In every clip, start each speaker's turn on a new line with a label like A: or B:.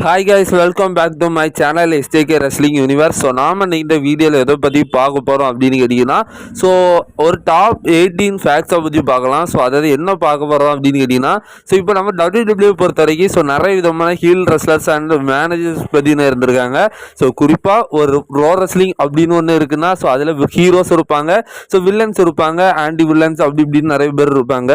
A: Hi guys, welcome back to my channel STK wrestling universe. So நாம் இந்த வீடியோவில் எதை பற்றி பார்க்க போகிறோம் அப்படின்னு கேட்டிங்கன்னா, ஸோ ஒரு டாப் 18 ஃபேக்ட்ஸை பற்றி பார்க்கலாம். ஸோ அதாவது என்ன பார்க்க போகிறோம் அப்படின்னு கேட்டிங்கன்னா, ஸோ இப்போ நம்ம WWE பொறுத்த வரைக்கும் ஸோ நிறைய விதமான ஹீல் ரெஸ்லர்ஸ் அண்ட் மேனேஜர்ஸ் பற்றின இருந்திருக்காங்க. ஸோ குறிப்பாக ஒரு ரோ ரெஸ்லிங் அப்படின்னு ஒன்று இருக்குன்னா, ஸோ அதில் ஹீரோஸ் இருப்பாங்க, ஸோ வில்லன்ஸ் இருப்பாங்க, ஆன்டி வில்லன்ஸ் அப்படி இப்படின்னு நிறைய பேர் இருப்பாங்க.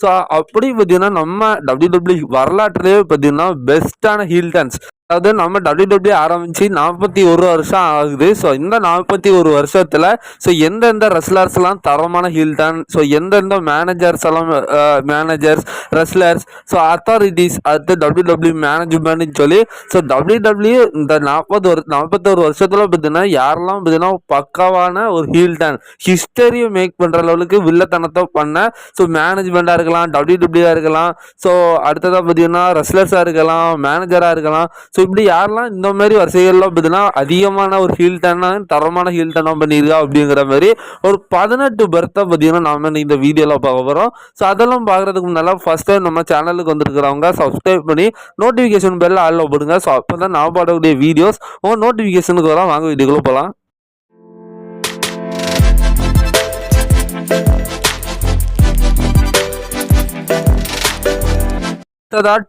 A: ஸோ அப்படி பார்த்தீங்கன்னா நம்ம WWE வரலாற்றிலே பார்த்தீங்கன்னா பெஸ்ட்டான ஹீல் டர்ன்ஸ், அதாவது நம்ம WWE ஆரம்பித்து 41 வருஷம் ஆகுது. ஸோ இந்த 41 வருஷத்தில் ஸோ எந்தெந்த ரெஸ்லர்ஸ்லாம் தரமான ஹீல் டர்ன், ஸோ எந்தெந்த மேனேஜர்ஸ் ரெஸ்லர்ஸ், ஸோ அத்தாரிட்டிஸ், அடுத்து WWE மேனேஜ்மெண்ட்னு சொல்லி ஸோ WWE இந்த 41 வருஷத்தில் பார்த்தீங்கன்னா யாரெல்லாம் பார்த்தீங்கன்னா பக்காவான ஒரு ஹீல் டர்ன் ஹிஸ்டரியை மேக் பண்ணுற லெவலுக்கு வில்லத்தனத்தை பண்ண ஸோ மேனேஜ்மெண்ட்டாக இருக்கலாம், WWE இருக்கலாம், ஸோ அடுத்ததாக பார்த்தீங்கன்னா ரெஸ்லர்ஸாக இருக்கலாம், மேனேஜராக இருக்கலாம். ஸோ இப்படி யாரெல்லாம் இந்த மாதிரி வரிசைகள்லாம் பார்த்தீங்கன்னா அதிகமான ஒரு ஹீல் டர்னாக தரமான ஹீல் டர்னாக பண்ணியிருக்கா அப்படிங்கிற மாதிரி ஒரு 18 பர்த்தை பார்த்தீங்கன்னா நாம இந்த வீடியோவில் பார்க்க போகிறோம். ஸோ அதெல்லாம் பார்க்குறதுக்கு முன்னால் ஃபர்ஸ்ட் டைம் நம்ம சேனலுக்கு வந்துருக்கிறவங்க சப்ஸ்கிரைப் பண்ணி நோட்டிஃபிகேஷன் பெல்ல ஆளில் போடுங்க. ஸோ அப்போ தான் நான் பாடக்கூடிய வீடியோஸ் உங்கள் நோட்டிஃபிகேஷனுக்கு வர வாங்க வீடியோக்குள்ளே போகலாம்.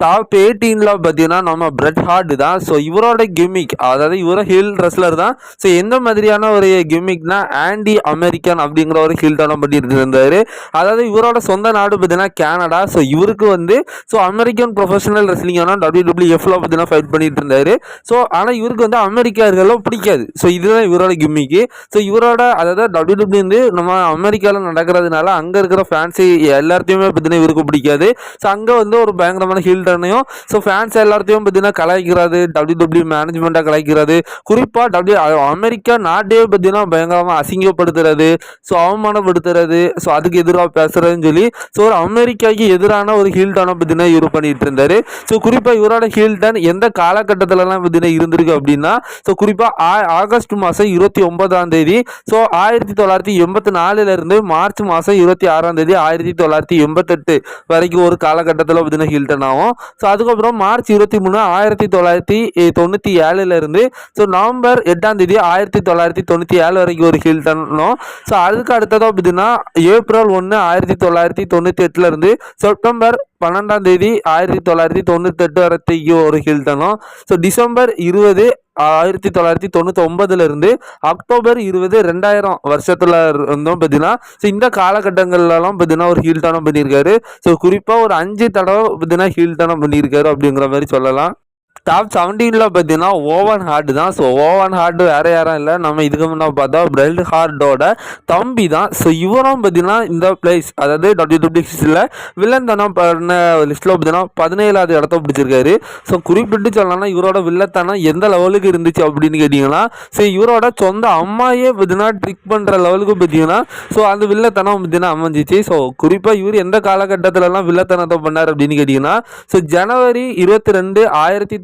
A: டாப் 18 பார்த்தீங்கன்னா நம்ம பிரெட் ஹார்ட் தான். ஸோ இவரோட கிமிக், அதாவது இவரோட ஹீல் ரெஸ்லர் தான். ஸோ எந்த மாதிரியான ஒரு கிமிக்னா ஆன்டி அமெரிக்கன் அப்படிங்கிற ஒரு ஹீல் டர்ன் பண்ணிட்டு இருந்தார். அதாவது இவரோட சொந்த நாடு பார்த்தீங்கன்னா கனடா. ஸோ இவருக்கு ஸோ அமெரிக்கன் ப்ரொஃபஷனல் ரெஸ்லிங்கான WWFல பார்த்தீங்கன்னா ஃபைட் பண்ணிட்டு இருந்தார். ஸோ ஆனால் இவருக்கு அமெரிக்கர்களும் பிடிக்காது. ஸோ இதுதான் இவரோட கிமிக்கு. ஸோ இவரோட அதாவது WWE நம்ம அமெரிக்காவில் நடக்கிறதுனால அங்கே இருக்கிற ஃபேன்ஸு எல்லாத்தையுமே பார்த்தீங்கன்னா இவருக்கு பிடிக்காது. ஸோ அங்கே ஒரு பயங்கரமான ஹீல் டர்னையும் ஸோ ஃபேன்ஸ் எல்லாத்தையும் பார்த்தீங்கன்னா கலாய்க்கிறது, WWE மேனேஜ்மெண்ட்டாக கலாய்க்கிறது, குறிப்பாக அமெரிக்கா நாட்டே பார்த்தீங்கன்னா பயங்கரமாக அசிங்கப்படுத்துறது, ஸோ அவமானப்படுத்துறது, ஸோ அதுக்கு எதிராக பேசுறதுன்னு சொல்லி ஸோ ஒரு அமெரிக்காவுக்கு எதிரான ஒரு ஹீல் டர்னை பார்த்தீங்கன்னா இவர் பண்ணிட்டு இருந்தாரு. ஸோ குறிப்பாக இவரோட ஹீல் டர்ன் எந்த காலகட்டத்திலலாம் பார்த்தீங்கன்னா இருந்திருக்கு அப்படின்னா, ஸோ குறிப்பாக ஆகஸ்ட் மாதம் 29 ஸோ 1984 மார்ச் மாதம் 26 1988 வரைக்கும் ஒரு காலகட்டத்தில் பார்த்தீங்கன்னா ஹீல் டர்ன் ஆகும். ஸோ அதுக்கப்புறம் மார்ச் 23 1997 ஸோ நவம்பர் 8 1997 வரைக்கும் ஒரு ஹீல் டர்னும். ஸோ அதுக்கு அடுத்ததாக பார்த்தீங்கன்னா ஏப்ரல் 1 1998 செப்டம்பர் 12 1998 வரைக்கும் ஒரு ஹீல் டர்னும். ஸோ டிசம்பர் 20 1999 அக்டோபர் 20 2000 வருஷத்துல இருந்தும் பார்த்தீங்கன்னா ஸோ இந்த காலகட்டங்கள்லாம் பார்த்தீங்கன்னா ஒரு ஹீல் டர்னும் பண்ணியிருக்காரு. ஸோ குறிப்பாக ஒரு 5 தடவை பார்த்தீங்கன்னா ஹீல் டர்னும் பண்ணியிருக்காரு அப்படிங்கிற மாதிரி சொல்லலாம். டாப் 17 பார்த்தீங்கன்னா ஓவன் ஹார்ட் தான். ஸோ ஓவன் ஹார்ட் வேற யாரும் இல்லை, நம்ம இதுக்கு முன்னாடி பார்த்தா பிரெட் ஹார்ட்டோட தம்பி தான். ஸோ இவரும் பார்த்தீங்கன்னா இந்த பிளேஸ், அதாவது WWE வில்லன் தனம் பண்ண லிஸ்ட்டில் பார்த்தீங்கன்னா 17வது இடத்த பிடிச்சிருக்காரு. ஸோ குறிப்பிட்டு சொல்லணும்னா இவரோட வில்லத்தனம் எந்த லெவலுக்கு இருந்துச்சு அப்படின்னு கேட்டிங்கன்னா, ஸோ இவரோட சொந்த அம்மாயே பார்த்தீங்கன்னா ட்ரிக் பண்ணுற லெவலுக்கு பார்த்தீங்கன்னா ஸோ அந்த வில்லத்தனம் பார்த்தீங்கன்னா அமைஞ்சிச்சு. ஸோ குறிப்பாக இவர் எந்த காலகட்டத்திலலாம் வில்லத்தனத்தை பண்ணார் அப்படின்னு கேட்டிங்கன்னா, ஸோ ஜனவரி 22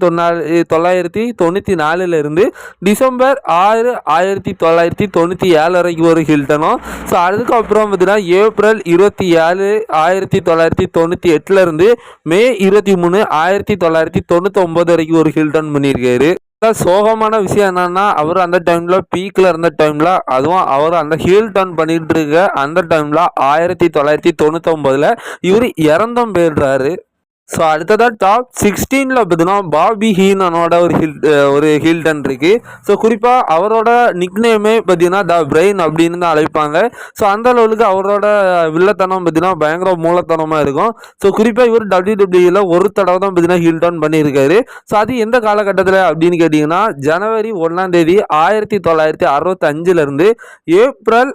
A: 1994 டிசம்பர் 6 1997 வரைக்கும் ஒரு ஹீல் டர்னும். ஸோ அதுக்கப்புறம் பார்த்தீங்கன்னா ஏப்ரல் 27 1998 மே 23 1999 வரைக்கும் ஒரு ஹீல் டர்ன் பண்ணியிருக்காரு. சோகமான விஷயம் என்னன்னா, அவர் அந்த டைம்ல பீக்ல இருந்த டைம்ல, அதுவும் அவர் அந்த ஹீல் டர்ன் பண்ணிட்டு இருக்க அந்த டைம்ல 1999 இவர் இறந்தும் போயிடுறாரு. ஸோ அடுத்ததாக டாப் 16 பார்த்தீங்கன்னா பாபி ஹீனனோட ஒரு ஹீல் டர்ன் இருக்கு. ஸோ குறிப்பாக அவரோட நிக்நேமே பார்த்தீங்கன்னா த பிரெயின் அப்படின்னு தான் அழைப்பாங்க. ஸோ அந்த அளவுக்கு அவரோட வில்லத்தனம் பார்த்தீங்கன்னா பயங்கர மூலத்தனமாக இருக்கும். ஸோ குறிப்பாக இவர் WWEல ஒரு தடவை தான் பார்த்தீங்கன்னா ஹீல் டர்ன் பண்ணியிருக்காரு. ஸோ அது எந்த காலகட்டத்தில் அப்படின்னு கேட்டிங்கன்னா ஜனவரி 1 1965 ஏப்ரல்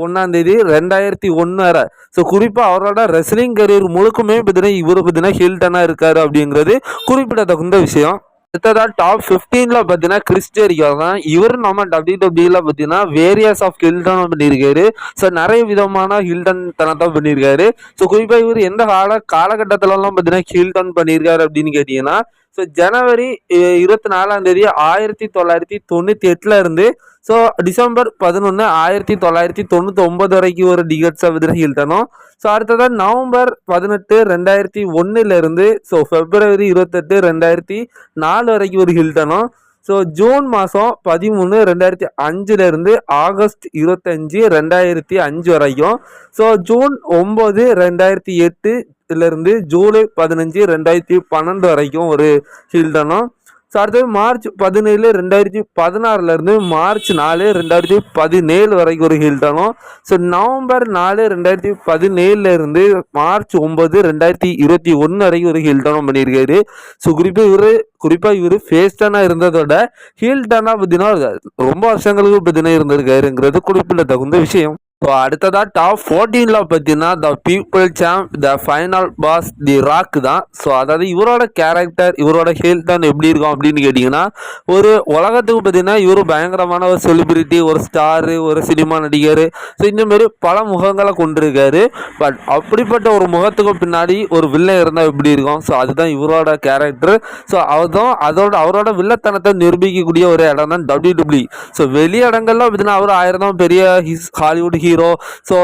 A: 1 2001 வரை. ஸோ குறிப்பாக அவரோட ரெஸ்லிங் கரியர் முழுக்குமே பார்த்தீங்கன்னா இவர் பார்த்தீங்கன்னா ஹீல் டர்னா இருக்காரு அப்படிங்கிறது குறிப்பிடத்தகுந்த விஷயம். அடுத்ததாக டாப் 15 பார்த்தீங்கன்னா கிறிஸ் ஜெரிகோ தான். இவர் நம்ம WWEல பார்த்தீங்கன்னா வேரியஸ் ஆஃப் ஹீல் டர்ன் பண்ணியிருக்காரு. ஸோ நிறைய விதமான ஹீல் டர்ன் தனத்தை பண்ணியிருக்காரு. ஸோ குறிப்பாக இவர் எந்த காலகட்டத்திலலாம் பார்த்தீங்கன்னா ஹீல் டர்ன் பண்ணியிருக்காரு அப்படின்னு கேட்டிங்கன்னா ஸோ ஜனவரி 24ஆம் தேதி 1998 இருந்து ஸோ டிசம்பர் 11 1999 வரைக்கும் ஒரு டிகெட்ஸை வந்து ஹீல்டனும். ஸோ அடுத்ததான் நவம்பர் 18 2001 இருந்து ஸோ பிப்ரவரி 28 2004 வரைக்கும் ஒரு ஹில்டனும். ஸோ ஜூன் மாதம் 13 2005 இருந்து ஆகஸ்ட் 25 2005 வரைக்கும். ஸோ ஜூன் 9 2008 இருந்து ஜூலை 15 2012 வரைக்கும் ஒரு ஹில்டனும். ஸோ அடுத்தது மார்ச் 17 2016 இருந்து மார்ச் 4 2017 வரைக்கும் ஒரு ஹில்டனும். ஸோ நவம்பர் 4 2017 இருந்து மார்ச் 9 2021 வரைக்கும் ஒரு ஹில்டனும் பண்ணியிருக்காரு. ஸோ குறிப்பாக இவர் ஃபேஸ்டனாக இருந்ததோட ஹில்டனாக பார்த்தீங்கன்னா ரொம்ப வருஷங்களுக்கு பார்த்தீங்கன்னா இருந்திருக்காருங்கிறது குறிப்பிடத்தகுந்த விஷயம். ஸோ அடுத்ததாக டாப் 14ல் பார்த்தீங்கன்னா the people champ, the final boss, the rock தான். ஸோ அதாவது இவரோட கேரக்டர், இவரோட ஹில்டன் எப்படி இருக்கும் அப்படின்னு கேட்டிங்கன்னா, ஒரு உலகத்துக்கு பார்த்தீங்கன்னா இவர் பயங்கரமான ஒரு செலிபிரிட்டி, ஒரு ஸ்டாரு, ஒரு சினிமா நடிகர், ஸோ இந்தமாரி பல முகங்களை கொண்டிருக்காரு. பட் அப்படிப்பட்ட ஒரு முகத்துக்கு பின்னாடி ஒரு வில்லன் இருந்தால் எப்படி இருக்கும், ஸோ அதுதான் இவரோட கேரக்டர். ஸோ அவரோட வில்லத்தனத்தை நிரூபிக்கக்கூடிய ஒரு இடம் தான் WWE. ஸோ வெளி இடங்கள்லாம் பார்த்தீங்கன்னா அவர் 1000 பெரிய Hollywood hero, so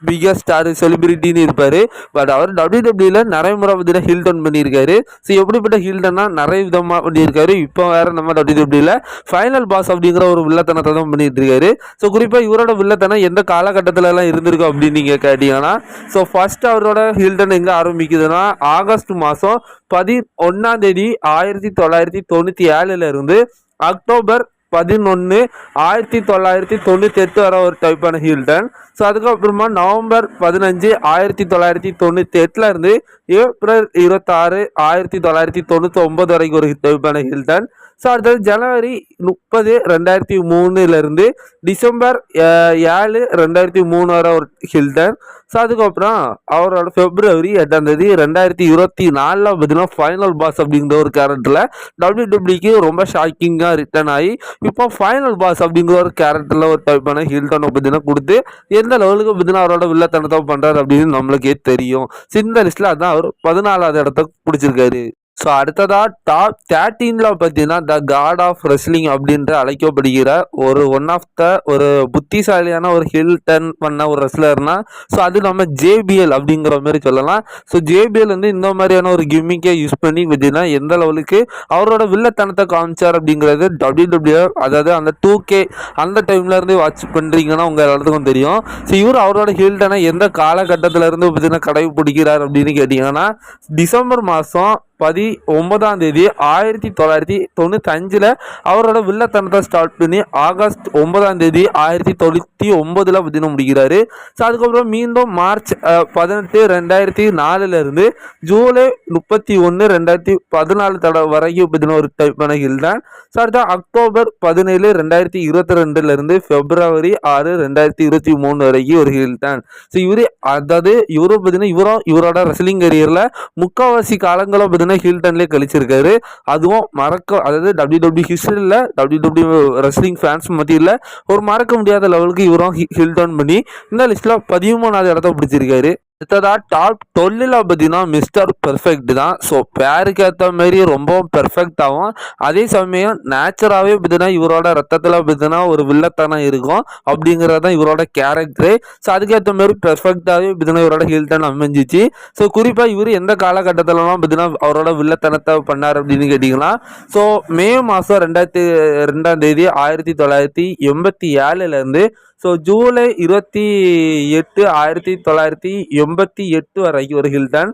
A: biggest star செலிபிரிட்டின்னு இருப்பார். பட் அவர் WWE நிறைய முறை பார்த்தீங்கன்னா ஹில்டன் பண்ணியிருக்காரு. ஸோ எப்படிப்பட்ட ஹில்டன்னா நிறைய விதமாக பண்ணியிருக்காரு. இப்போ வேறு நம்ம WWE ஃபைனல் பாஸ் அப்படிங்கிற ஒரு வில்லத்தனத்தை தான் பண்ணிட்டு இருக்காரு. ஸோ குறிப்பாக இவரோட வில்லத்தனம் எந்த காலகட்டத்திலலாம் இருந்திருக்கு அப்படின்னு நீங்கள் கேட்டீங்கன்னா, ஸோ ஃபர்ஸ்ட் அவரோட ஹில்டன் எங்கே ஆரம்பிக்குதுன்னா ஆகஸ்ட் மாதம் 11ஆம் தேதி 1997 இருந்து அக்டோபர் 11 1998 வர ஒரு டைப்பான ஹில்டன். ஸோ அதுக்கப்புறமா நவம்பர் 15 1998 இருந்து ஏப்ரல் 26 1999 வரைக்கும் ஒரு டைப்பான ஹில்டன். ஸோ அடுத்தது ஜனவரி 30 2003 இருந்து டிசம்பர் 7 2003 வர ஒரு ஹில்டன். ஸோ அதுக்கப்புறம் அவரோட பிப்ரவரி 8ஆம் தேதி 2024 பார்த்தீங்கன்னா ஃபைனல் பாஸ் அப்படிங்கிற ஒரு கேரக்டரில் WWE ரொம்ப ஷாக்கிங்காக ரிட்டர்ன் ஆகி இப்போ ஃபைனல் பாஸ் அப்படிங்கிற ஒரு கேரக்டரில் ஒரு டைப்பான ஹில்டனை பார்த்தீங்கன்னா கொடுத்து எந்த லெவலுக்கு பார்த்தீங்கன்னா அவரோட வில்லத்தனத்தை பண்ணுறாரு அப்படின்னு நம்மளுக்கே தெரியும். ஸோ இந்த லிஸ்ட்டில் அதான் அவர் 14வது இடத்த பிடிச்சிருக்காரு. ஸோ அடுத்ததாக டாப் 13ல் பார்த்தீங்கன்னா த காட் ஆஃப் ரெஸ்லிங் அப்படின்ற அழைக்கப்படுகிற ஒன் ஆஃப் த ஒரு புத்திசாலியான ஒரு ஹில்டன் பண்ண ஒரு ரெஸ்லர்னா ஸோ அது நம்ம JBL அப்படிங்கிற மாதிரி சொல்லலாம். ஸோ JBL வந்து இந்த மாதிரியான ஒரு கிம்மிக்கை யூஸ் பண்ணி பார்த்தீங்கன்னா எந்த லெவலுக்கு அவரோட வில்லத்தனத்தை காமிச்சார் அப்படிங்கிறது WWE, அதாவது அந்த 2K அந்த டைம்லேருந்து வாட்ச் பண்ணுறீங்கன்னா உங்கள் எல்லாத்துக்கும் தெரியும். ஸோ இவர் அவரோட ஹில்டனை எந்த காலகட்டத்திலேருந்து பார்த்தீங்கன்னா கடைபிடிக்கிறார் அப்படின்னு கேட்டிங்கன்னா டிசம்பர் மாதம் 19ஆம் தேதி 1995 அவரோட வில்லத்தனத்தை ஸ்டார்ட் பண்ணி ஆகஸ்ட் 9ஆம் தேதி 1999 பார்த்தீங்கன்னா முடிக்கிறாரு. ஸோ அதுக்கப்புறம் மீண்டும் மார்ச் 18 2004 இருந்து ஜூலை 31 2014 வரைக்கும் பார்த்தீங்கன்னா ஒரு டைப்பான ஹில்டன். ஸோ அடுத்த அக்டோபர் 17 2022 இருந்து பிப்ரவரி 6 2023 வரைக்கும் ஒரு ஹில்டன். ஸோ இவரும் பார்த்தீங்கன்னா இவரோட ரெஸ்லிங் கரியரில் முக்கால்வாசி காலங்களும் பார்த்தீங்கன்னா ஹில்டன்லேயே கழிச்சிருக்காரு. அதுவும் அதாவது WWE ஹிஸ்டரியில் WWE ரெஸ்லிங் ஃபேன்ஸ் மத்தியில் ஒரு மறக்க முடியாத லெவலுக்கு இவரும் ஹில்டன் பண்ணி இந்த லிஸ்ட்டில் 13வது இடத்த பிடிச்சிருக்காரு. அடுத்ததாக டாப் 12ல் பார்த்தீங்கன்னா மிஸ்டர் பெர்ஃபெக்ட் தான். ஸோ பேருக்கு ஏற்ற மாரி ரொம்பவும் பெர்ஃபெக்டாகவும் அதே சமயம் நேச்சராகவே பார்த்தீங்கன்னா இவரோட ரத்தத்தில் பார்த்தீங்கன்னா ஒரு வில்லத்தனம் இருக்கும் அப்படிங்கிறது தான் இவரோட கேரக்டரு. ஸோ அதுக்கேற்ற மாரி பெர்ஃபெக்டாகவே பார்த்தீங்கன்னா இவரோட ஹில்டன் அமைஞ்சிச்சு. ஸோ குறிப்பாக இவர் எந்த காலகட்டத்திலலாம் பார்த்தீங்கன்னா அவரோட வில்லத்தனத்தை பண்ணார் அப்படின்னு கேட்டிங்கன்னா, ஸோ மே மாதம் 2002ஆம் தேதி 1987 இருந்து ஸோ ஜூலை 28 1988 வரைக்கும் ஒரு ஹில்டன்.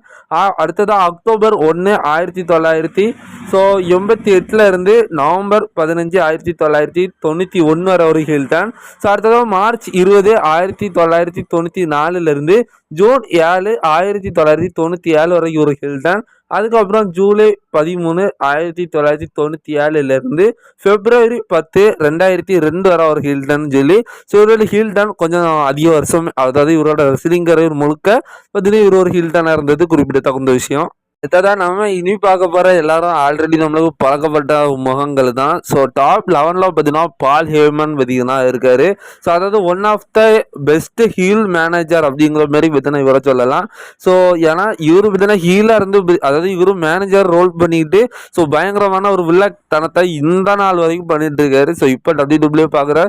A: அடுத்ததாக அக்டோபர் 1 1988 இருந்து நவம்பர் 15 1991 வரை ஒரு ஹில்டன். ஸோ அடுத்ததாக மார்ச் 20 1994 இருந்து ஜூன் 7 1997 வரைக்கும் ஒரு ஹில்டன். அதுக்கப்புறம் ஜூலை 13 1997 இருந்து பிப்ரவரி 10 2002 வரை ஒரு ஹில்டன் சொல்லி ஸோ இவரோட ஹில்டன் கொஞ்சம் அதிக வருஷம், அதாவது இவரோட ரெஸ்லிங் கரியர் முழுக்க பார்த்தீங்கன்னா இவர் ஒரு ஹில்டனாக இருந்தது குறிப்பிடத்தகுந்த விஷயம். இதான் நம்ம இனி பார்க்க போற எல்லாரும் ஆல்ரெடி நம்மளுக்கு பழக்கப்பட்ட முகங்கள் தான். ஸோ டாப் 11ல பார்த்தீங்கன்னா பால் ஹேமன் பார்த்தீங்கன்னா இருக்காரு. ஸோ அதாவது one of the best heel manager அப்படிங்கிற மாதிரி பார்த்தீங்கன்னா இவரை சொல்லலாம். ஸோ ஏன்னா இவரு பார்த்தீங்கன்னா ஹீலாக இருந்து அதாவது இவரு மேனேஜர் ரோல் பண்ணிக்கிட்டு ஸோ பயங்கரமான ஒரு வில்லத்தனத்தை இந்த நாள் வரைக்கும் பண்ணிட்டு இருக்காரு. ஸோ இப்போ WWE பார்க்குற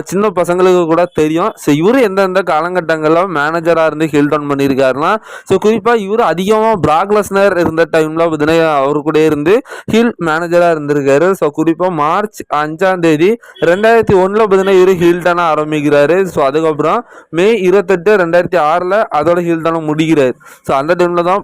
A: சின்ன பசங்களுக்கு கூட தெரியும். ஸோ இவரு எந்தெந்த காலகட்டங்களில் மேனேஜராக இருந்து ஹீல் டவுன் பண்ணியிருக்காருன்னா ஸோ குறிப்பாக இவர் அதிகமாக பிராக்லெஸ் இருந்த டைம்ல பார்த்தீங்கன்னா அவரு கூட இருந்து ஹீல் மேனேஜரா இருந்திருக்காரு. ஸோ குறிப்பா மார்ச் 5ஆம் தேதி 2001 பார்த்தீங்கன்னா இவரு ஹீல்டனா ஆரம்பிக்கிறாரு. ஸோ அதுக்கப்புறம் மே 28 2006 அதோட ஹீல்டனா முடிக்கிறாரு. ஸோ அந்த டைம்ல தான்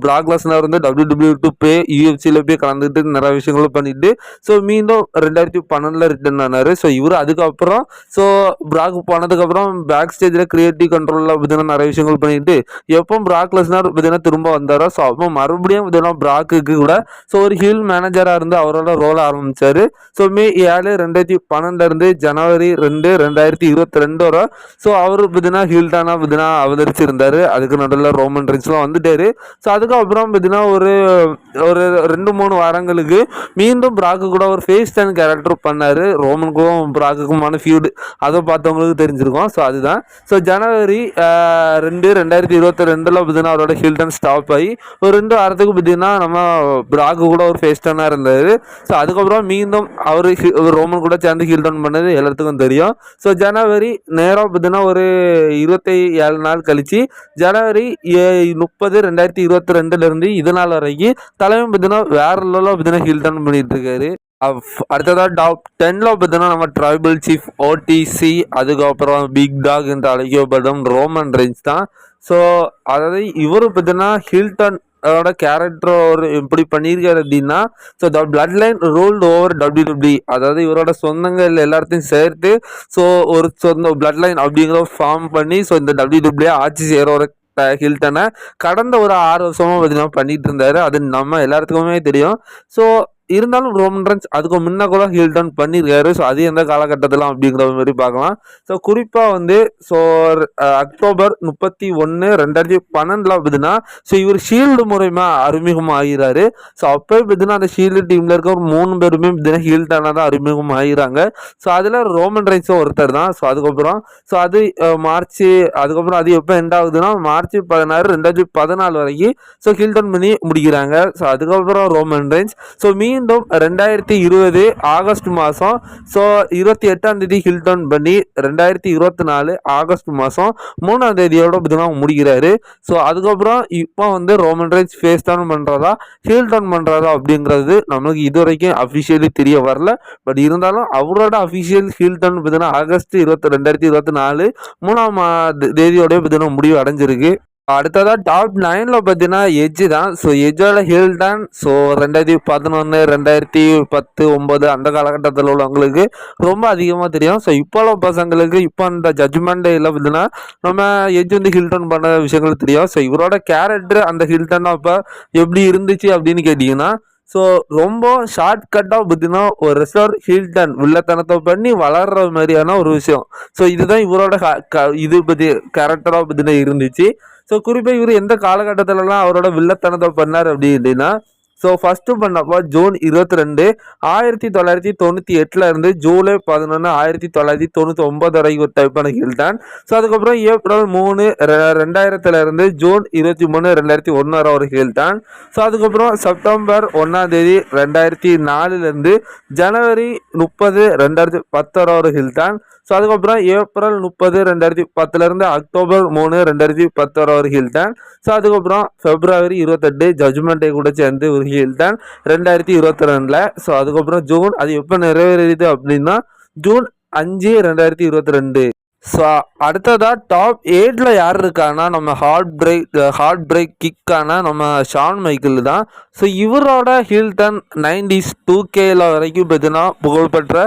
A: பிராக்லெஸ்னர் வந்து WWE போய் UFC போய் கலந்துட்டு நிறைய விஷயங்களும் பண்ணிட்டு ஸோ மீண்டும் 2012 ரிட்டர்ன் ஆனாரு. ஸோ இவரு அதுக்கப்புறம் ஸோ பிராக் போனதுக்கப்புறம் பேக் ஸ்டேஜில் கிரியேட்டிவ் கண்ட்ரோலில் பார்த்தீங்கன்னா நிறைய விஷயங்கள் பண்ணிட்டு எப்போ பிராக்லெஸ்னர் பார்த்தீங்கன்னா திரும்ப வந்தாரோ ஸோ அப்போ மறுபடியும் இதெல்லாம் பிராக்குக்கு கூட ஸோ ஒரு ஹீல் மேனேஜராக இருந்து அவரோட ரோல் ஆரம்பிச்சாரு. ஸோ மே 7 2012 இருந்து ஜனவரி 2 2022 வரை ஸோ அவர் பார்த்தீங்கன்னா ஹீல்டானா பார்த்தீங்கன்னா அவதரிச்சிருந்தாரு. அதுக்கு நடுவில் ரோமன் ரெயின்ஸ்லாம் வந்துட்டாரு. ஸோ அதுக்கப்புறம் பார்த்தீங்கன்னா ஒரு 2-3 வாரங்களுக்கு மீண்டும் பிராக்கு கூட ஒரு ஃபேஸ் டர்ன் கேரக்டர் பண்ணாரு. ரோமனுக்கும் பிராக்குக்குமான ஃபியூடு அதை பார்த்தவங்களுக்கு தெரிஞ்சிருக்கும். ஸோ அதுதான் ஸோ ஜனவரி 2 2022 பார்த்தீங்கன்னா அவரோட ஹீல்டன் ஸ்டாப் ஆகி ஒரு 2 வாரத்துக்கு பார்த்தீங்கன்னா நம்ம பிராக்கு கூட ஒரு ஃபேஸ் டர்னாக இருந்தார். ஸோ அதுக்கப்புறம் மீண்டும் அவர் ரோமன் கூட சேர்ந்து ஹீல் டவுன் பண்ணது எல்லாத்துக்கும் தெரியும். ஸோ ஜனவரி நேரம் பார்த்தீங்கன்னா ஒரு 27 நாள் கழிச்சு ஜனவரி 30 2022 இது நாள் வரைக்கும் தலைமை பார்த்தீங்கன்னா வேற லெவலில் பார்த்தீங்கன்னா ஹீல் டவுன் பண்ணிட்டு இருக்காரு. அடுத்ததாக டாப் 10ல பார்த்தீங்கன்னா நம்ம ட்ரைபல் சீஃப் OTC அதுக்கப்புறம் பிக் டாக் என்று அழைக்கப்படும் ரோமன் ரெயின்ஸ் தான். ஸோ அதாவது இவர் பார்த்தீங்கன்னா ஹில்டன் அதோட கேரக்டர் ஒரு எப்படி பண்ணியிருக்காரு அப்படின்னா so the blood line ruled over WWE அதாவது இவரோட சொந்தங்கள் எல்லாத்தையும் சேர்த்து ஸோ ஒரு சொந்த பிளட் லைன் அப்படிங்கிற ஃபார்ம் பண்ணி ஸோ இந்த WWE ஆட்சி செய்கிற ஒரு ஹில்டனை கடந்த ஒரு 6 வருஷமாக பார்த்தீங்கன்னா பண்ணிட்டு இருந்தாரு. அது நம்ம எல்லாத்துக்குமே தெரியும். ஸோ இருந்தாலும் ரோமன் ரெயின்ஸ் அதுக்கு முன்ன கூட ஹீல் டவுன் பண்ணியிருக்காரு. ஸோ அது எந்த காலகட்டத்தில் அப்படிங்கிற மாதிரி பார்க்கலாம். ஸோ குறிப்பாக வந்து ஸோ அக்டோபர் 31 2012 பார்த்தீங்கன்னா ஸோ இவர் ஷீல்டு மூலயமா அறிமுகம் ஆகிறாரு. ஸோ அப்போ பார்த்தீங்கன்னா அந்த ஷீல்டு டீமில் இருக்க ஒரு 3 பேருமே பார்த்தீங்கன்னா ஹீல் டவுனாக தான் அறிமுகம் ஆகிறாங்க. ஸோ அதில் ரோமன் ரெயின்ஸும் ஒருத்தர் தான். ஸோ அதுக்கப்புறம் ஸோ அது மார்ச் அதுக்கப்புறம் அது எப்போ எண்ட் ஆகுதுன்னா மார்ச் 16 2014 வரைக்கும் ஸோ ஹீல் டவுன் பண்ணி முடிக்கிறாங்க. ஸோ அதுக்கப்புறம் ரோமன் ரெயின்ஸ் ஸோ மீண்டும் 2020 ஆகஸ்ட் மாதம் ஸோ 28ஆம் தேதி ஹீல் டவுன் பண்ணி 2024 ஆகஸ்ட் மாதம் 3ஆம் தேதியோட பார்த்தீங்கன்னா முடிக்கிறாரு. ஸோ அதுக்கப்புறம் இப்போ வந்து ரோமன் ரெயின்ஸ் ஃபேஸ் டவுன் பண்ணுறதா ஹீல் டவுன் பண்ணுறதா அப்படிங்கிறது நம்மளுக்கு இது வரைக்கும் அஃபிஷியலி தெரிய வரல. பட் இருந்தாலும் அவரோட அஃபிஷியல் ஹீல் டவுன் பார்த்தீங்கன்னா ஆகஸ்ட் 2024 3ஆம் தேதியோட பார்த்தீங்கன்னா முடிவு அடைஞ்சிருக்கு. அடுத்ததாக டாப் 9ல பார்த்தீங்கன்னா எட்ஜ் தான். ஸோ எட்ஜோட ஹீல் தான் ஸோ 2011 2010 9 அந்த காலகட்டத்தில் உள்ளவங்களுக்கு ரொம்ப அதிகமாக தெரியும். ஸோ இப்போ உள்ள பசங்களுக்கு இப்போ அந்த ஜட்ஜ்மெண்ட் டேயில் பார்த்தீங்கன்னா நம்ம எட்ஜ் வந்து ஹீல் டவுன் பண்ண விஷயங்கள் தெரியும். ஸோ இவரோட கேரக்டர் அந்த ஹீல் டவுன் அப்போ எப்படி இருந்துச்சு அப்படின்னு கேட்டிங்கன்னா ஸோ ரொம்ப ஷார்ட்கட்டாக பார்த்தீங்கன்னா ஒரு ரெஸ்லர் ஹீல் டர்ன் வில்லத்தனத்தை பண்ணி வளர்ற மாதிரியான ஒரு விஷயம். ஸோ இதுதான் இவரோட இது பற்றி கேரக்டராக பார்த்தீங்கன்னா இருந்துச்சு. ஸோ குறிப்பாக இவர் எந்த காலகட்டத்திலலாம் அவரோட வில்லத்தனத்தை பண்ணார் அப்படின்னா ஸோ ஃபஸ்ட்டு பண்ணப்போ ஜூன் 22 1998 இருந்து ஜூலை 11 1999 வரைக்கும் ஒரு டைப்பான ஹீல் தான். ஸோ அதுக்கப்புறம் ஏப்ரல் 3 2000 இருந்து ஜூன் 23 2001 வரை ஒரு ஹீல் தான். ஸோ அதுக்கப்புறம் செப்டம்பர் 1ஆம் தேதி 2004 இருந்து ஜனவரி 30 2010 வரை ஒரு ஹீல் தான். ஸோ அதுக்கப்புறம் ஏப்ரல் 30 2010 இருந்து அக்டோபர் 3 2010 வரை ஒரு ஹீல் தான். ஸோ அதுக்கப்புறம் பிப்ரவரி 28 ஜட்ஜ்மெண்ட் டே கூட சேர்ந்து ஒரு ஹீல் தான் 2022. ஸோ அதுக்கப்புறம் ஜூன் அது எப்போ நிறைவேறியது அப்படின்னா ஜூன் 5 2022. ஸோ அடுத்ததாக டாப் 8ல யார் இருக்கான்னா நம்ம ஹார்ட் பிரேக் கிக்கான நம்ம ஷான் மைக்கேல் தான். ஸோ இவரோட ஹீல் டர்ன் 90s 2Kல வரைக்கும் பார்த்தீங்கன்னா புகழ்பெற்ற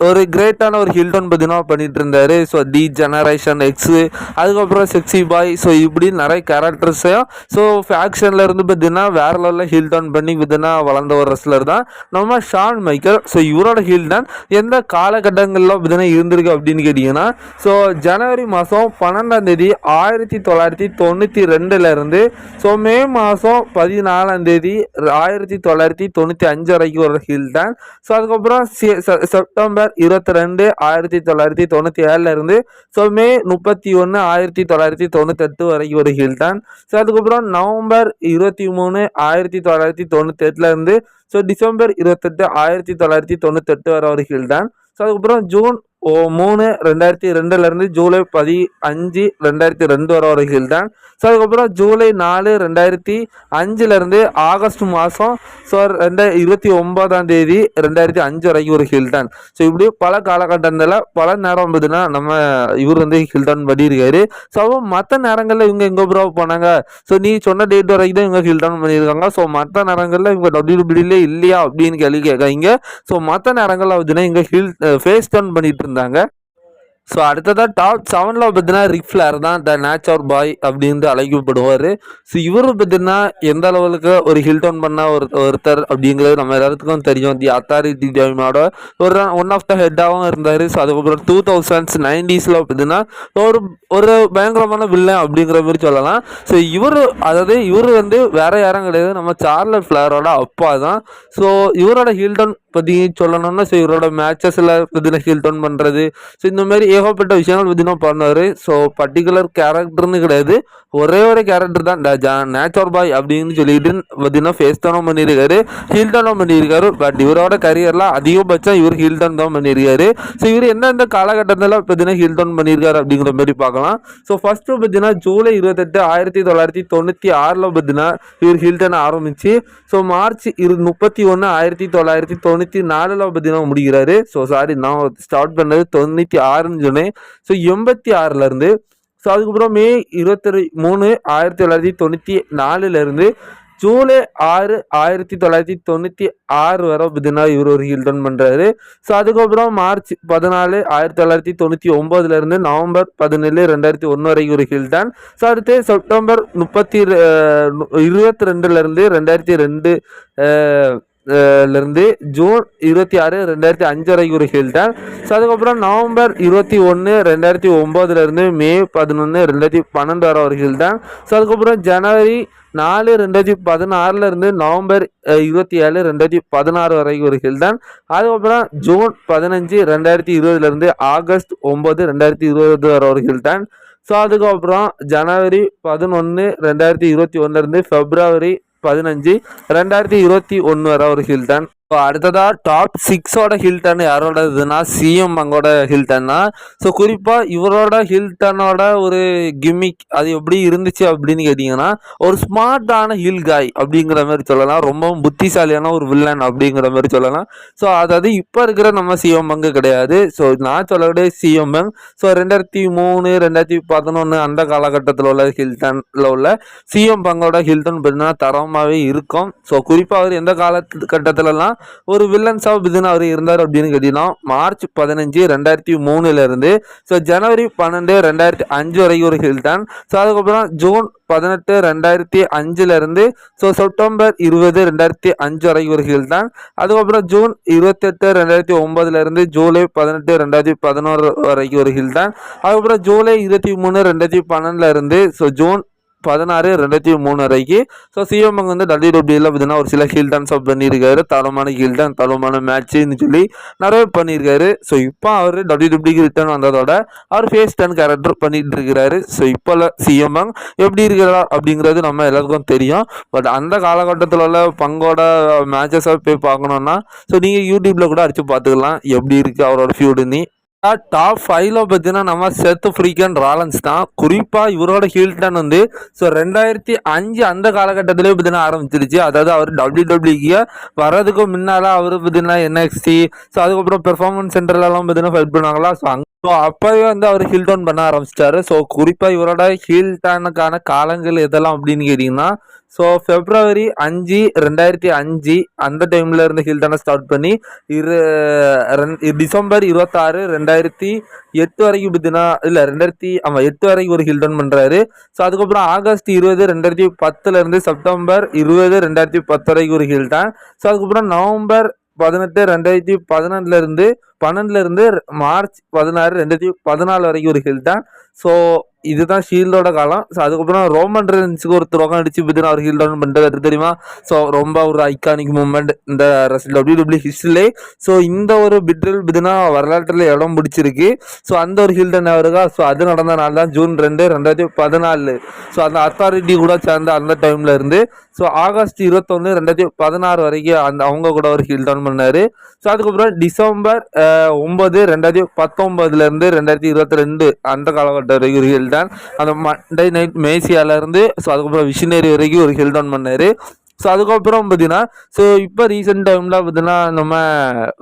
A: ஒரு கிரேட்டான ஒரு ஹில்டன் பார்த்தீங்கன்னா பண்ணிட்டு இருந்தாரு. ஸோ டி ஜெனரேஷன் எக்ஸு, அதுக்கப்புறம் செக்ஸி பாய், ஸோ இப்படி நிறைய கேரக்டர்ஸையும் ஸோ ஃபேக்ஷனில் இருந்து பார்த்தீங்கன்னா வேற லெவலில் ஹில்டன் பண்ணி பார்த்தீங்கன்னா வளர்ந்த ஒரு ரெஸ்லர் தான் நம்ம ஷான் மைக்கேல். ஸோ இவரோட ஹில்டன் எந்த காலகட்டங்களில் பார்த்தீங்கன்னா இருந்திருக்கு அப்படின்னு கேட்டிங்கன்னா, ஸோ ஜனவரி மாதம் 12 1992 இருந்து ஸோ மே மாதம் 14 1995 வரைக்கும் ஒரு ஹில்டன். ஸோ அதுக்கப்புறம் செப்டம்பர் 22 1997 இருந்து ஸோ மே 31 1998 வரைக்கும் ஒரு ஹில்டன். ஸோ அதுக்கப்புறம் நவம்பர் 23 1998 இருந்து ஸோ டிசம்பர் 28 1998 வரை ஒரு ஹில்டன். ஸோ அதுக்கப்புறம் ஜூன் 3 2002 இருந்து ஜூலை 15 2002 வரை ஒரு ஹில்டன். ஸோ அதுக்கப்புறம் ஜூலை 4 2005 இருந்து ஆகஸ்ட் மாதம் ஸோ 29 2005 வரைக்கும் ஒரு ஹில்டன். ஸோ இப்படி பல காலகட்டத்தில் பல நேரம் பார்த்தீங்கன்னா நம்ம இவர் வந்து ஹில்டன் பண்ணியிருக்காரு. ஸோ மற்ற நேரங்களில் இவங்க எங்கே ப்ரோ போனாங்க, ஸோ நீ சொன்ன டேட் வரைக்கும் தான் இவங்க ஹில்டன் பண்ணியிருக்காங்க. ஸோ மற்ற நேரங்களில் இவங்க WWE இல்லையா அப்படின்னு கேள்வி கேட்காங்க. ஸோ மற்ற நேரங்களில் பார்த்தீங்கன்னா இங்கே ஃபேஸ் டர்ன் பண்ணிட்டு இருந்தாங்க. ஸோ அடுத்ததாக டாப் 7 பார்த்தீங்கன்னா ரிக் ஃப்ளேர் தான் த நேச்சர் பாய் அப்படின்னு அழைக்கப்படுவார். ஸோ இவர் பார்த்தீங்கன்னா எந்த அளவுக்கு ஒரு ஹில்டன் பண்ண ஒருத்தர் அப்படிங்கிறது நம்ம எல்லாத்துக்கும் தெரியும். தி அத்தாரிட்டி டைமோட ஒன் ஆஃப் த ஹெட்டாகவும் இருந்தார். ஸோ அதுக்கப்புறம் 2090s பார்த்தீங்கன்னா ஒரு பயங்கரமான வில்லன் அப்படிங்கிற மாதிரி சொல்லலாம். ஸோ இவர் வந்து வேற யாரும் கிடையாது, நம்ம சார்லட் ஃப்ளேரோட அப்பா தான். ஸோ இவரோட ஹில்டன் பற்றி சொல்லணும்னா ஸோ இவரோட மேட்சஸில் பார்த்தீங்கன்னா ஹில்டன் பண்ணுறது, ஸோ இந்த மாதிரி ஏகப்பட்ட விஷயங்கள் பார்த்தீங்கன்னா பண்ணார். ஸோ பர்டிகுலர் கேரக்டர்னு கிடையாது, ஒரே ஒரு கேரக்டர் தான் நேச்சர் பாய் அப்படின்னு சொல்லிட்டு பார்த்தீங்கன்னா ஃபேஸ் டர்னும் பண்ணியிருக்காரு, ஹில்டனும் பண்ணியிருக்காரு. பட் இவரோட கரியரில் அதிகபட்சம் இவர் ஹில்டன் தான் பண்ணியிருக்காரு. ஸோ இவர் எந்தெந்த காலகட்டத்தில் பார்த்தீங்கன்னா ஹில்டன் பண்ணியிருக்காரு அப்படிங்கிற மாதிரி பார்க்கலாம். ஸோ ஃபர்ஸ்ட்டு பார்த்தீங்கன்னா ஜூலை 28 1996 பார்த்தீங்கன்னா இவர் ஹில்டன் ஆரம்பிச்சு ஸோ மார்ச் 31 1994 பார்த்தீங்கன்னா முடிகிறாரு. ஸோ சாரி நான் ஸ்டார்ட் பண்ணது 96 சொன்னேன். ஸோ 86 இருந்து ஸோ அதுக்கப்புறம் மே 23 1994 இருந்து ஜூலை 6 1996 வரை பார்த்தீங்கன்னா இவர் ஒரு ஹில்டன் பண்ணுறாரு. ஸோ அதுக்கப்புறம் மார்ச் 14 1999 இருந்து நவம்பர் 17 2001 வரைக்கும் ஒரு ஹில்டன். ஸோ அடுத்து செப்டம்பர் 22 இருந்து 2002 இருந்து ஜூன் 26 2005 வரைக்கும் ஒரு ஹில்டன். ஸோ அதுக்கப்புறம் நவம்பர் 21 2009 இருந்து மே 11 2012 வரை ஒரு ஹில்டன். ஸோ அதுக்கப்புறம் ஜனவரி 4 2016 இருந்து நவம்பர் 27 2016 வரைக்கும் ஒரு ஹில்டன். அதுக்கப்புறம் ஜூன் 15 2020 இருந்து ஆகஸ்ட் 9 2020 வரை ஒரு ஹில்டன். ஸோ அதுக்கப்புறம் ஜனவரி 11 2021 இருந்து பிப்ரவரி 15 2021 வரை ஒரு ஹில்டன். ஸோ அடுத்ததாக டாப் 6 ஹில்டன் யாரோட இதுனா சிஎம் பங்கோட ஹில்டன்னா. ஸோ குறிப்பாக இவரோட ஹில்டனோட ஒரு கிம்மிக் அது எப்படி இருந்துச்சு அப்படின்னு கேட்டிங்கன்னா, ஒரு ஸ்மார்ட்டான ஹில் காய் அப்படிங்கிற மாதிரி சொல்லலாம், ரொம்பவும் புத்திசாலியான ஒரு வில்லன் அப்படிங்கிற மாதிரி சொல்லலாம். ஸோ அதாவது இப்போ இருக்கிற நம்ம சிஎம் பங்கு கிடையாது. ஸோ நான் சொல்லக்கூடிய சிஎம் பங்க் ஸோ 2003 2011 அந்த காலகட்டத்தில் உள்ள ஹில்டனில் உள்ள சிஎம் பங்கோட ஹில்டன் பார்த்தீங்கன்னா தரமாகவே இருக்கும். ஸோ குறிப்பாக அவர் எந்த காலகட்டத்திலலாம் ஒரு வில்லன்ஸா இதுன்னு அவர் இருந்தார் அப்படின்னு கேட்டீங்கன்னா, மார்ச் 15 2003 இருந்து ஸோ ஜனவரி 12 2005 வரைக்கும் ஒரு ஹில்டன். ஸோ அதுக்கப்புறம் ஜூன் 18 2005 இருந்து ஸோ செப்டம்பர் 20 2005 வரைக்கும் ஒரு ஹில்டன். அதுக்கப்புறம் ஜூன் 28 2009 இருந்து ஜூலை 18 2011 வரைக்கும் ஒரு ஹில்டன். அதுக்கப்புறம் ஜூலை 23 2012 இருந்து ஸோ ஜூன் 16 2003 வரைக்கும் ஸோ சிஎம் வந்து WWE பார்த்தீங்கன்னா ஒரு சில ஹில்டன்ஸ் பண்ணியிருக்காரு, தரமான ஹில்டன் தரமான மேட்ச்னு சொல்லி நிறைய பண்ணியிருக்காரு. ஸோ இப்போ அவர் WWE ரிட்டர்ன் வந்ததோட அவர் ஃபேஸ் டர்ன் கேரக்டர் பண்ணிட்டு இருக்கிறாரு. ஸோ இப்போ சிஎம் எப்படி இருக்கிறார் அப்படிங்கிறது நம்ம எல்லாருக்கும் தெரியும். பட் அந்த காலகட்டத்தில் உள்ள பங்கோட மேட்சஸை போய் பார்க்கணுன்னா ஸோ நீங்கள் யூடியூப்ல கூட அடிச்சு பார்த்துக்கலாம் எப்படி இருக்கு அவரோட ஃபியூடுன்னு. டாப் 5 பார்த்தீங்கன்னா நம்ம செத் ஃப்ரீக்கன் ராலன்ஸ் தான். குறிப்பாக இவரோட ஹில்டன் வந்து ஸோ 2005 அந்த காலகட்டத்திலே பார்த்தீங்கன்னா ஆரம்பிச்சிருச்சு. அதாவது அவர் WWE வர்றதுக்கு முன்னால் அவர் பார்த்தீங்கன்னா NXT ஸோ அதுக்கப்புறம் பெர்ஃபார்மன்ஸ் சென்டர்லாம் பார்த்தீங்கன்னா ஃபைட் பண்ணாங்களா. ஸோ ஸோ அப்போவே வந்து அவர் ஹீல் டவுன் பண்ண ஆரம்பிச்சிட்டாரு. ஸோ குறிப்பாக இவரோட ஹீல் டர்னுக்கான காலங்கள் எதெல்லாம் அப்படின்னு கேட்டிங்கன்னா, ஸோ February 5, 2005 அந்த டைமில் இருந்து ஹீல் டர்னை ஸ்டார்ட் பண்ணி December 26, 2008 வரைக்கும் பார்த்தீங்கன்னா இல்லை 8 வரைக்கும் ஒரு ஹீல் டர்ன் பண்ணுறாரு. ஸோ அதுக்கப்புறம் August 20, 2010 September 20, 2010 வரைக்கும் ஒரு ஹீல் டர்ன். ஸோ அதுக்கப்புறம் November 18, 2012 March 16, 2014 வரைக்கும் ஒரு ஹீல் டர்ன். ஸோ இதுதான் ஷீல்டோட காலம். ஸோ அதுக்கப்புறம் ரோமன் ரெயின்ஸுக்கு ஒரு துரோகம் அடிச்சு பார்த்தீங்கன்னா அவர் ஹீல் டவுன் பண்ணுறது தெரியுமா? ஸோ ரொம்ப ஒரு ஐகானிக் மூமெண்ட் இந்த WWE ஹிஸ்ட்ரியிலே. ஸோ இந்த ஒரு பிட்ரில் பார்த்தீங்கன்னா வரலாற்றில் இடம் பிடிச்சிருக்கு. ஸோ அந்த ஒரு ஹீல் டர்ன் அவருக்கா. ஸோ அது நடந்த நாள் தான் June 2, 2014. ஸோ அந்த அத்தாரிட்டி கூட சேர்ந்த அந்த டைமில் இருந்து ஸோ August 21, 2016 வரைக்கும் அவங்க கூட ஒரு ஹீல் டவுன் பண்ணார். ஸோ அதுக்கப்புறம் December 9, 2019 2022 அந்த காலகட்டம் வரைக்கும் ஒரு ஹீல் டவுன். அந்த மண்டே நைட் மேசியாவிலேருந்து ஸோ அதுக்கப்புறம் விஷனரி வரைக்கும் ஒரு ஹீல் டவுன் பண்ணார். ஸோ அதுக்கப்புறம் பார்த்தீங்கன்னா ஸோ இப்போ ரீசெண்ட் டைமில் பார்த்தீங்கன்னா நம்ம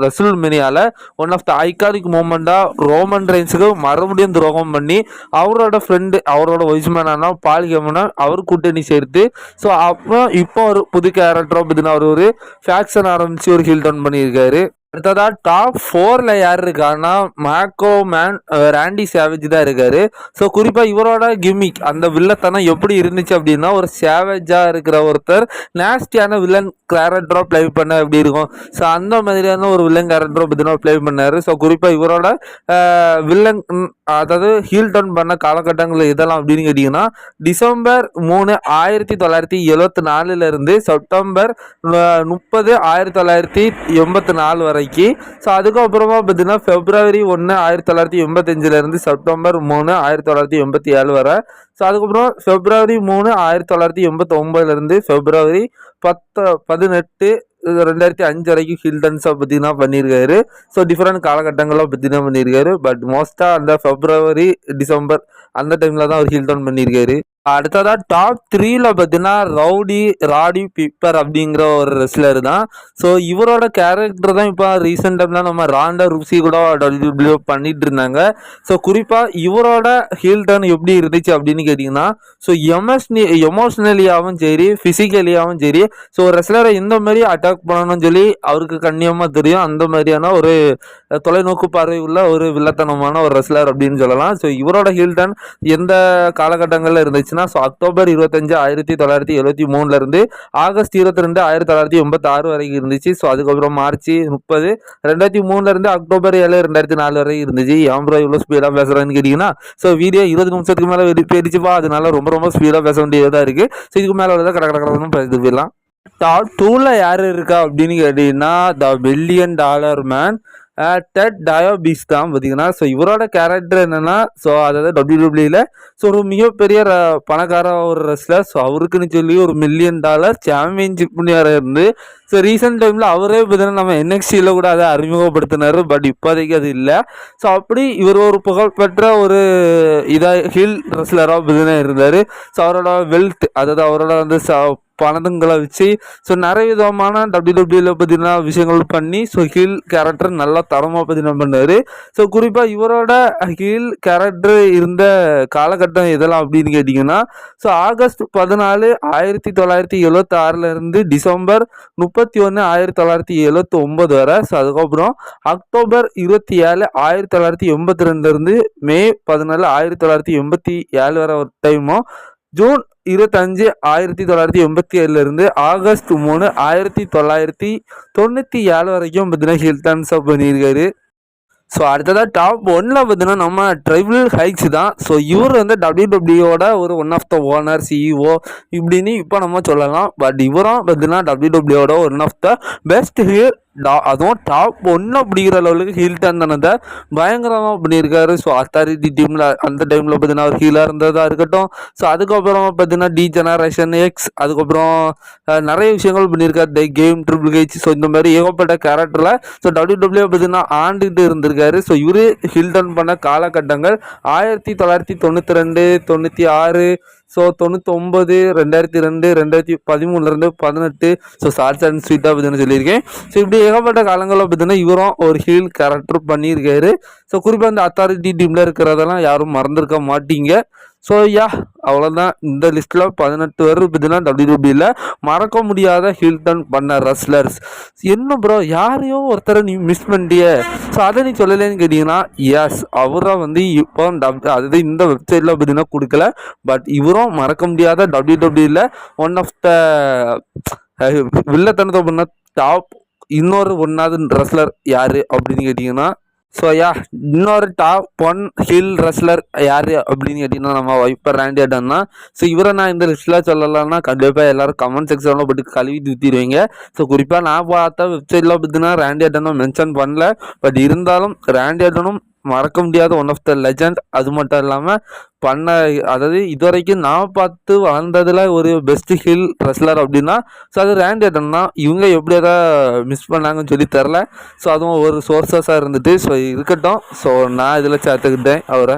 A: ரெஸ்ல்மேனியாவில் ஒன் ஆஃப் த ஐகானிக் மூமெண்ட்டாக ரோமன் ரெயின்ஸுக்கு மறுபடியும் துரோகம் பண்ணி அவரோட ஃப்ரெண்டு அவரோட ஒய்ஸ்மேனான பால் ஹெமனை அவர் கூட்டணி சேர்த்து ஸோ அப்புறம் இப்போ ஒரு புது கேரக்டராக பார்த்தீங்கன்னா அவர் ஒரு ஃபேக்ஷன் ஆரம்பித்து ஒரு ஹீல் டவுன் பண்ணியிருக்காரு. அடுத்ததா டாப் 4ல யார் இருக்காருன்னா மேக்கோ மேன் ராண்டி சேவேஜ் தான் இருக்காரு. ஸோ குறிப்பாக இவரோட கிமிக் அந்த வில்லத்தனம் எப்படி இருந்துச்சு அப்படின்னா ஒரு சேவேஜாக இருக்கிற ஒருத்தர் நேஸ்டியான வில்லன் கேரக்டராக ப்ளே பண்ண எப்படி இருக்கும். ஸோ அந்த மாதிரியான ஒரு வில்லன் கேரக்டராக பார்த்தீங்கன்னா ப்ளே பண்ணார். ஸோ குறிப்பாக இவரோட வில்லன் அதாவது ஹீல் டவுன் பண்ண காலகட்டங்கள் இதெல்லாம் அப்படின்னு கேட்டிங்கன்னா December 3, 1974 September 30, 1984 வரைக்கும். ஸோ அதுக்கப்புறமா பார்த்தீங்கன்னா February 1, 1985 September 3, 1987 வரை. ஸோ அதுக்கப்புறம் February 3, 1989 February 18, 2005 வரைக்கும் ஹீல் டர்ன்ஸாக பார்த்தீங்கன்னா பண்ணியிருக்காரு. ஸோ டிஃப்ரெண்ட் காலகட்டங்களாக பார்த்தீங்கன்னா பண்ணியிருக்காரு. பட் மோஸ்ட்டாக அந்த February, December அந்த டைமில் தான் அவர் ஹீல் டர்ன் பண்ணியிருக்காரு. அடுத்ததாக டாப் 3ல பார்த்தீங்கன்னா ராடி பிப்பர் அப்படிங்கிற ஒரு ரெஸ்லர் தான். ஸோ இவரோட கேரக்டர் தான் இப்போ ரீசெண்ட் டைம்லாம் நம்ம ராண்டா ரூசி கூட WWE பண்ணிட்டு இருந்தாங்க. ஸோ குறிப்பாக இவரோட ஹீல் டர்ன் எப்படி இருந்துச்சு அப்படின்னு கேட்டிங்கன்னா ஸோ எமோஷ்னலியாகவும் சரி ஃபிசிக்கலியாகவும் சரி ஸோ ரெஸ்லரை இந்த மாதிரி அட்டாக் பண்ணணும்னு சொல்லி அவருக்கு கண்ணியமாக தெரியும். அந்த மாதிரியான ஒரு தொலைநோக்கு பார்வை உள்ள ஒரு வில்லத்தனமான ஒரு ரெஸ்லர் அப்படின்னு சொல்லலாம். ஸோ இவரோட ஹீல் டர்ன் எந்த காலகட்டங்களில் இருந்துச்சுன்னா ஸோ October 25, 1973 August 22, 1986 வரைக்கும் இருந்துச்சு. ஸோ அதுக்கப்புறம் March 30, 2003 October 7, 2004 வரைக்கும் இருந்துச்சு. ஏன் ப்ரோ இவ்வளோ ஸ்பீடாக பேசுகிறேன்னு கேட்டிங்கன்னா ஸோ வீடியோ 20 நிமிஷத்துக்கு மேலே போயிடுச்சுப்பா. அதனால ரொம்ப ஸ்பீடாக பேச வேண்டியதாக இருக்குது. ஸோ இதுக்கு மேலே உள்ளதை கடற்கடன்னு பேசிட்டு போயிடலாம். டாப் 2ல யார் இருக்கா அப்படின்னு கேட்டிங்கன்னா த $1 பில்லியன் மேன் டெட் டயோபிஸ் தான் பார்த்தீங்கன்னா. ஸோ இவரோட கேரக்டர் என்னென்னா ஸோ அதாவது WWE ஸோ ஒரு மிகப்பெரிய பணக்கார ஒரு ரெஸ்லர். ஸோ அவருக்குன்னு சொல்லி ஒரு $1 மில்லியன் சாம்பியன்ஷிப் இருந்து ஸோ ரீசெண்ட் டைமில் அவரே பார்த்தீங்கன்னா நம்ம NXTயில் கூட அதை அறிமுகப்படுத்தினார். பட் இப்போதைக்கு அது இல்லை. ஸோ அப்படி இவர் ஒரு புகழ்பெற்ற ஒரு இதாக ஹில் ரெஸ்லராக பார்த்தீங்கன்னா இருந்தார். ஸோ அவரோட வெல்த் அதாவது அவரோட வந்து பணங்களை வச்சு ஸோ நிறைய விதமான WWE பார்த்தீங்கன்னா விஷயங்கள் பண்ணி ஸோ ஹீல் கேரக்டர் நல்லா தரமாக பார்த்தீங்கன்னா பண்ணார். ஸோ குறிப்பாக இவரோட ஹீல் கேரக்டர் இருந்த காலகட்டம் எதெல்லாம் அப்படின்னு கேட்டிங்கன்னா ஸோ August 14, 1976 December 31, 1979 வரை. ஸோ அதுக்கப்புறம் October 27, 1982 May 14, 1987 வரை ஒரு டைமும் June 25, 1987 August 3, 1997 வரைக்கும் பார்த்தீங்கன்னா ஹீல் டர்ன்ஸாக பண்ணியிருக்காரு. ஸோ அடுத்ததாக டாப் 1ல பார்த்தீங்கன்னா நம்ம ட்ரைபிள் ஹைக்ஸ் தான். ஸோ இவர் வந்து WWEயோட ஒரு one of the owner CEO இப்படின்னு இப்போ நம்ம சொல்லலாம். பட் இவரும் பார்த்தீங்கன்னா WWEயோட one of the best heel அதுவும் டாப் 1 அப்படிங்கிற லெவலுக்கு ஹீல் டர்ன் தானதை பயங்கரமாக பண்ணியிருக்காரு. ஸோ அத்தாரிட்டி டீமில் அந்த டைமில் பார்த்தீங்கன்னா அவர் ஹீலாக இருந்ததாக இருக்கட்டும். ஸோ அதுக்கப்புறம் பார்த்தீங்கன்னா Generation X அதுக்கப்புறம் நிறைய விஷயங்கள் பண்ணியிருக்காரு. தை கேம் ட்ரிபிள் ஹெச் ஸோ இந்த மாதிரி ஏகப்பட்ட கேரக்டரில் ஸோ WWE பார்த்தீங்கன்னா ஆண்டுகிட்டு இருந்திருக்காரு. ஸோ இவர் ஹீல் டர்ன் பண்ண காலகட்டங்கள் 1992, 96 ஸோ 99, 2002, 2013, 18. ஸோ ஷார்ட்ஸ் அண்ட் ஸ்வீட்டாக பார்த்தீங்கன்னா சொல்லியிருக்கேன். ஸோ இப்படி ஏகப்பட்ட காலங்களில் பார்த்தீங்கன்னா இவரும் ஒரு ஹீல் கேரக்டர் பண்ணியிருக்காரு. ஸோ குறிப்பாக இந்த அத்தாரிட்டி டீமில் இருக்கிறதெல்லாம் யாரும் மறந்துருக்க மாட்டீங்க. ஸோ அவ்வளோதான். இந்த லிஸ்ட்டில் 18 பேர் பார்த்தீங்கன்னா WWE மறக்க முடியாத ஹீல் டர்ன் பண்ண ரெஸ்லர்ஸ். என்ன ப்ரோ யாரையோ ஒருத்தரை நீ மிஸ் பண்ணிட்டிய, ஸோ அதை நீ சொல்லலைன்னு கேட்டிங்கன்னா, எஸ் அவரை வந்து இப்போ அதாவது இந்த வெப்சைட்டில் பார்த்தீங்கன்னா கொடுக்கல. பட் இவரும் மறக்க முடியாத WWE ஒன் ஆஃப் த வில்லத்தனத்தை பண்ண டாப் இன்னொரு ஒன்றாவது ரெஸ்லர் யார் அப்படின்னு கேட்டிங்கன்னா, ஸோ இன்னொரு டாப் 1 ஹில் ரெஸ்லர் யார் அப்படின்னு கேட்டிங்கன்னா நம்ம வைப்பர் ராண்டி ஆர்டன் தான். ஸோ இவரை நான் இந்த லிஸ்ட்டில் சொல்லலாம்னா கண்டிப்பாக எல்லோரும் கமெண்ட் செக்ஷனில் போட்டு கழுவி ஊற்றிடுவீங்க. ஸோ குறிப்பாக நான் பார்த்த வெப்சைட்டில் பார்த்தீங்கன்னா ராண்டி ஆர்டனும் மென்ஷன் பண்ணல. பட் இருந்தாலும் ராண்டி ஆர்டனும் மறக்க முடியாத ஒன் ஆஃப் த லெஜண்ட். அது மட்டும் இல்லாமல் அதாவது இதுவரைக்கும் நான் பார்த்து வளர்ந்ததில் ஒரு பெஸ்ட் ஹில் ரெஸ்லர் அப்படின்னா ஸோ அது ராண்டி ஆர்டன் தான். இவங்க எப்படி அதை மிஸ் பண்ணாங்கன்னு சொல்லி தெரில. ஸோ அதுவும் ஒரு சோர்ஸஸாக இருந்துட்டு ஸோ இருக்கட்டும். ஸோ நான் இதில் சேர்த்துக்கிட்டேன் அவரை.